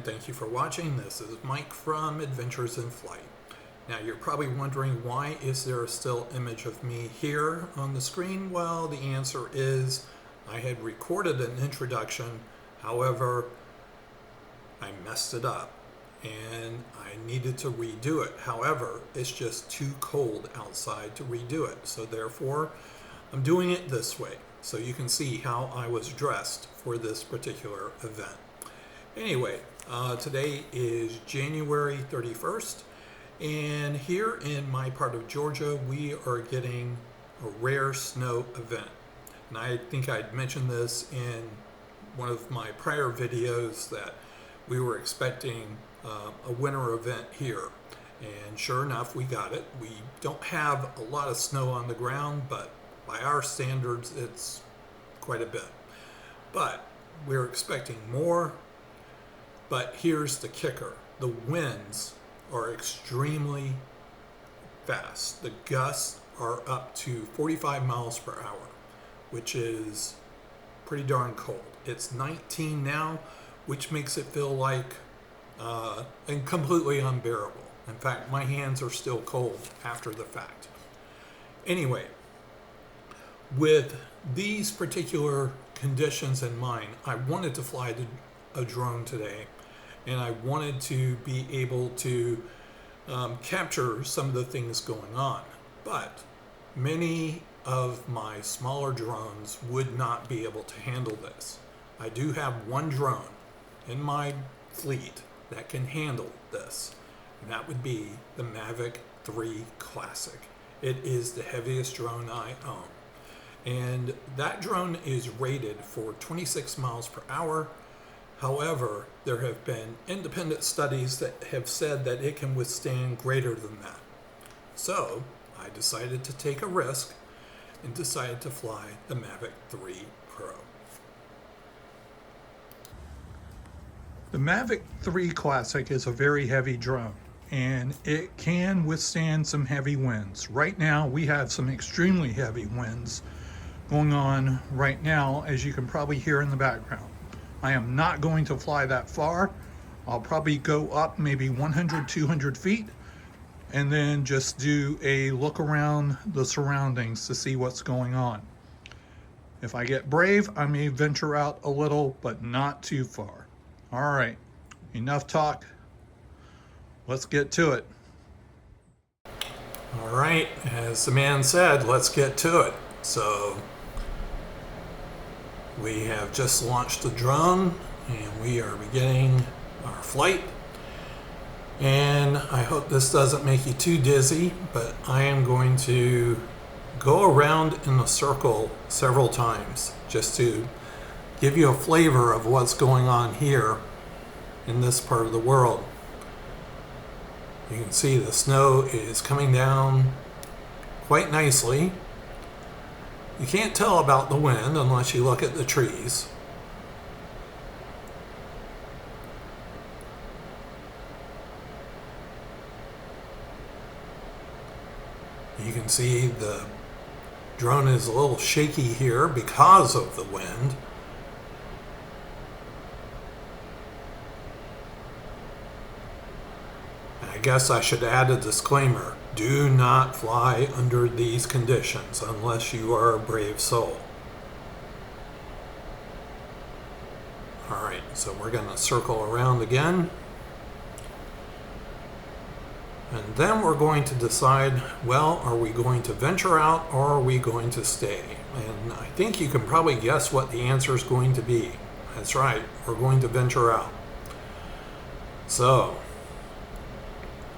thank you for watching. This is Mike from Adventures in Flight. Now you're probably wondering, why is there a still image of me here on the screen? Well, the answer is I had recorded an introduction, however I messed it up and I needed to redo it. However, it's just too cold outside to redo it, so therefore I'm doing it this way so you can see how I was dressed for this particular event. Anyway, today is January 31st, and here in my part of Georgia, we are getting a rare snow event. And I think I'd mentioned this in one of my prior videos that we were expecting a winter event here. And sure enough, we got it. We don't have a lot of snow on the ground, but by our standards, it's quite a bit. But we're expecting more. But here's the kicker. The winds are extremely fast. The gusts are up to 45 miles per hour, which is pretty darn cold. It's 19 now, which makes it feel like and completely unbearable. In fact, my hands are still cold after the fact. Anyway, with these particular conditions in mind, I wanted to fly a drone today, and I wanted to be able to capture some of the things going on. But many of my smaller drones would not be able to handle this. I do have one drone in my fleet that can handle this, and that would be the Mavic 3 Classic. It is the heaviest drone I own. And that drone is rated for 26 miles per hour. However, there have been independent studies that have said that it can withstand greater than that. So I decided to take a risk and decided to fly the Mavic 3 Pro. The Mavic 3 Classic is a very heavy drone, and it can withstand some heavy winds. Right now we have some extremely heavy winds going on right now, as you can probably hear in the background. I am not going to fly that far. I'll probably go up maybe 100, 200 feet and then just do a look around the surroundings to see what's going on. If I get brave, I may venture out a little, but not too far. All right, enough talk. Let's get to it. All right, as the man said, let's get to it. So we have just launched the drone and we are beginning our flight. And I hope this doesn't make you too dizzy, but I am going to go around in a circle several times just to give you a flavor of what's going on here in this part of the world. You can see the snow is coming down quite nicely. You can't tell about the wind unless you look at the trees. You can see the drone is a little shaky here because of the wind. I guess I should add a disclaimer. Do not fly under these conditions unless you are a brave soul. All right, so we're going to circle around again. And then we're going to decide, well, are we going to venture out or are we going to stay? And I think you can probably guess what the answer is going to be. That's right, we're going to venture out. So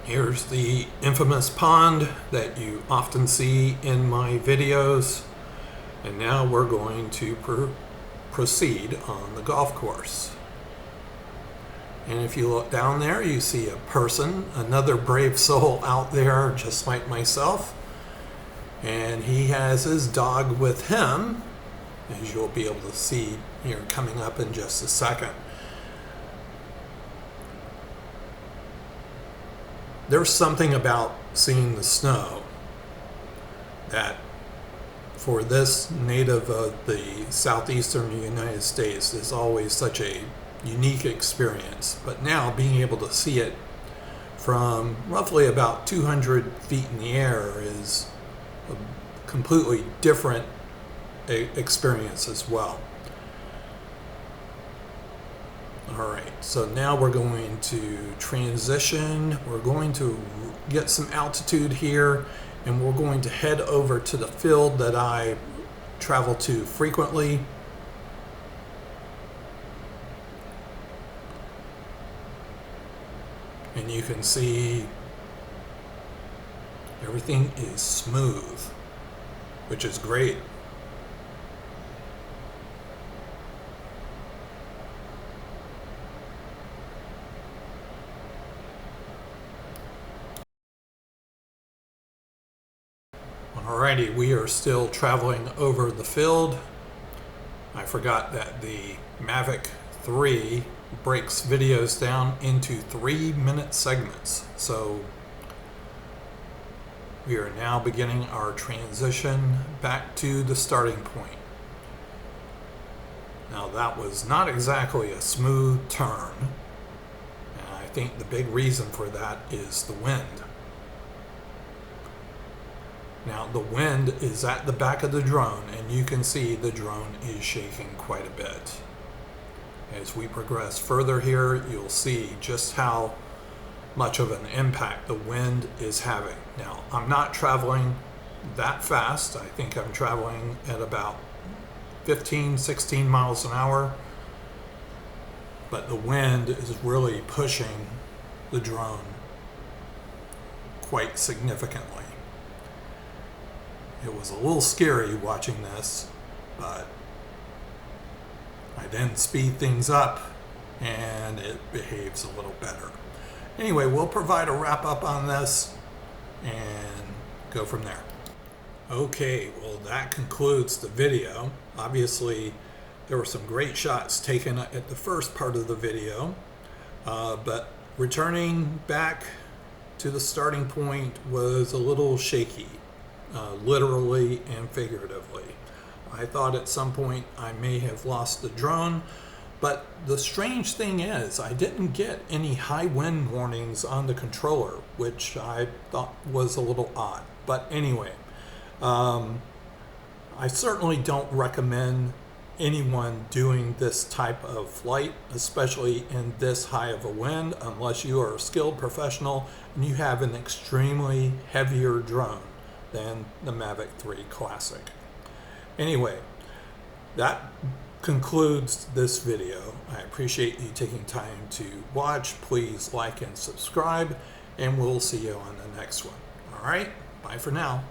here's the infamous pond that you often see in my videos. And now we're going to proceed on the golf course. And if you look down there, you see a person, another brave soul out there just like myself. And he has his dog with him, as you'll be able to see here coming up in just a second. There's something about seeing the snow that, for this native of the southeastern United States, is always such a unique experience. But now being able to see it from roughly about 200 feet in the air is a completely different experience as well. All right, so now we're going to transition. We're going to get some altitude here, and we're going to head over to the field that I travel to frequently. And you can see everything is smooth, which is great. Alrighty, we are still traveling over the field. I forgot that the Mavic 3 breaks videos down into 3-minute segments. So we are now beginning our transition back to the starting point. Now that was not exactly a smooth turn. And I think the big reason for that is the wind. Now the wind is at the back of the drone, and you can see the drone is shaking quite a bit. As we progress further here, you'll see just how much of an impact the wind is having. Now, I'm not traveling that fast. I think I'm traveling at about 15, 16 miles an hour, but the wind is really pushing the drone quite significantly. It was a little scary watching this, but I then speed things up and it behaves a little better. Anyway, we'll provide a wrap up on this and go from there. Okay, well that concludes the video. Obviously, there were some great shots taken at the first part of the video, but returning back to the starting point was a little shaky. Literally and figuratively. I thought at some point I may have lost the drone, but the strange thing is I didn't get any high wind warnings on the controller, which I thought was a little odd. But anyway, I certainly don't recommend anyone doing this type of flight, especially in this high of a wind, unless you are a skilled professional and you have an extremely heavier drone than the Mavic 3 Classic. Anyway, that concludes this video. I appreciate you taking time to watch. Please like and subscribe, and we'll see you on the next one. All right, bye for now.